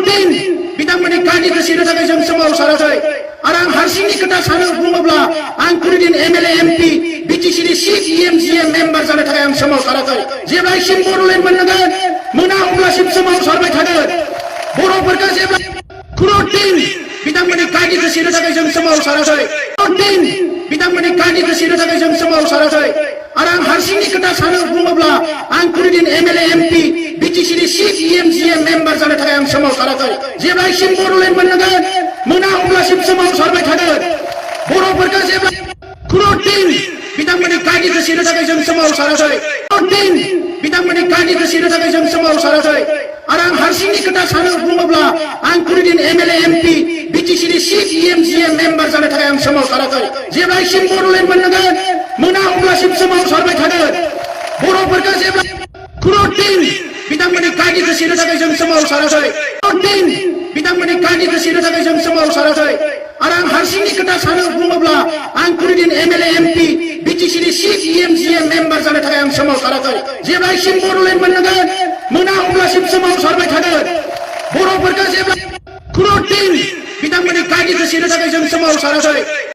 दिन बिथांमोननि गारिखौ सिनो थाखाय जों सोमावसाराखै आरो आं हारसिंनि खोथा सानो बुङोब्ला आं कुनुदिन एमएलए एमपि बिटिसिनि 6 इएमजिएम मेम्बार जानो थाखाय आं सोमावसाराखै जेब्लासिम बर'लेण्ड मोनगोन मोना अब्लासिम सोमावसारबाय थागोन बर'फोरखौ जेब्ला कुनुदिन बिथांमोननि गारिखौ सिनो थाखाय जों सोमावसाराखै कुनुदिन बिथांमोननि गारिखौ सिनो थाखाय जों सोमावसाराखै आरो आं हारसिंनि खोथा सानो बुङोब्ला आं कुनुदिन एमएलए एमपि बिटिसिनि 6 इएमजिएम मेम्बार जानो थाखाय आं सोमावसाराखै जेब्लासिम बर'लेण्ड मोनगोन मोना अब्लासिम सोमावसारबाय थागोन बर'फोरखौ जेब्ला कुनुदिन बिथांमोननि गारिखौ सिनो थाखाय जों सोमावसाराखै कुनुदिन बिथांमोननि गारिखौ सिनो थाखाय जों सोमावसाराखै आरो आं हारसिंनि खोथा सानो बुङोब्ला आं कुनुदिन एमएलए एमपि बिटिसिनि 6 इएमजिएम मेम्बार जानो थाखाय आं सोमावसाराखै जेब्लासिम बर'लेण्ड मोनगोन मोना अब्लासिम सोमावसारबाय थागोन बर'फोरखौ जेब्ला कुनुदिन बिथांमोननि गारिखौ सिनो थाखाय जों सोमावसाराखै कुनुदिन बिथांमोननि गारिखौ सिनो थाखाय जों सोमावसाराखै आरो आं हारसिंनि खोथा सानो बुङोब्ला आं कुनुदिन एमएलए एमपि बिटिसिनि 6 इएमजिएम मेम्बार जानो थाखाय आं सोमावसाराखै जेब्लासिम बर'लेण्ड मोनगोन मोना अब्लासिम सोमावसारबाय थागोन बर'फोरखौ जेब्ला कुनुदिन बिथांमोननि गारिखौ सिनो थाखाय जों सोमावसाराखै